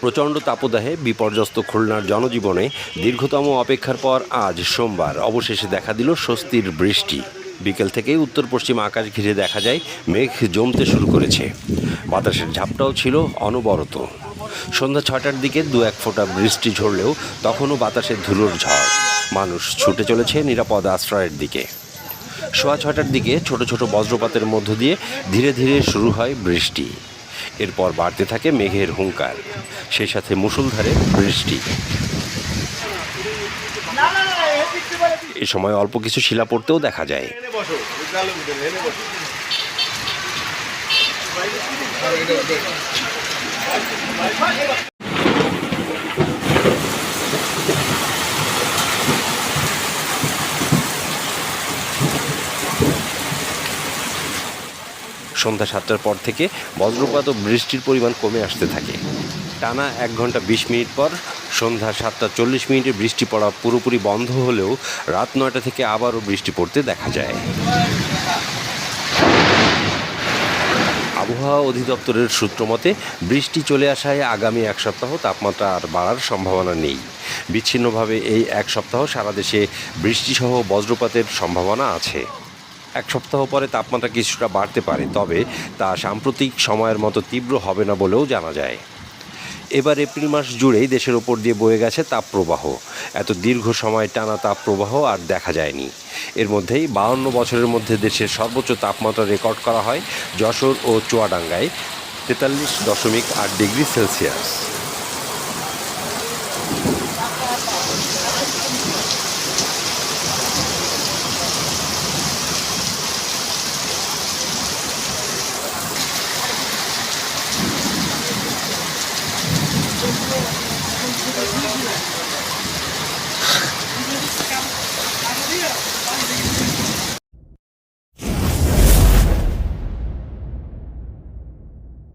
প্রচণ্ড তাপদাহে বিপর্যস্ত খুলনার জনজীবনে দীর্ঘতম অপেক্ষার পর আজ সোমবার অবশেষে দেখা দিল স্বস্তির বৃষ্টি। বিকেল থেকেই উত্তর পশ্চিম আকাশ ঘিরে দেখা যায় মেঘ জমতে শুরু করেছে। বাতাসের ঝাপটাও ছিল অনবরত। সন্ধ্যা 6টার দিকে দু এক ফোঁটা বৃষ্টি ঝরলেও তখনও বাতাসের ধুলোর ঝড়। মানুষ ছুটে চলেছে নিরাপদ আশ্রয়ের দিকে। সোয়া 6টার দিকে ছোট ছোট বজ্রপাতের মধ্য দিয়ে ধীরে ধীরে শুরু হয় বৃষ্টি। এরপর বাড়তে থাকে মেঘের হুঙ্কার, সেই সাথে মুষলধারে বৃষ্টি। এ সময় অল্প কিছু শিলা পড়তেও দেখা যায়। সন্ধ্যা 7টার পর থেকে বজ্রপাত ও বৃষ্টির পরিমাণ কমে আসতে থাকে। টানা 1 ঘন্টা 20 মিনিট পর সন্ধ্যা 7টা 40 মিনিটে বৃষ্টি পড়া পুরোপুরি বন্ধ হলেও রাত 9টা থেকে আবারও বৃষ্টি পড়তে দেখা যায়। আবহাওয়া অধিদপ্তরের সূত্র মতে বৃষ্টি চলে আসায় আগামী 1 সপ্তাহ তাপমাত্রা আর বাড়ার সম্ভাবনা নেই। বিচ্ছিন্নভাবে এই 1 সপ্তাহ সারা দেশে বৃষ্টিসহ বজ্রপাতের সম্ভাবনা আছে। 1 সপ্তাহ পরে তাপমাত্রা কিছুটা বাড়তে পারে, তবে তা সাম্প্রতিক সময়ের মতো তীব্র হবে না বলেও জানা যায়। এবার এপ্রিল মাস জুড়েই দেশের ওপর দিয়ে বয়ে গেছে তাপপ্রবাহ। এত দীর্ঘ সময় টানা তাপপ্রবাহ আর দেখা যায়নি। এর মধ্যেই 52 বছরের মধ্যে দেশের সর্বোচ্চ তাপমাত্রা রেকর্ড করা হয় যশোর ও চুয়াডাঙ্গায় 43.8 ডিগ্রি সেলসিয়াস।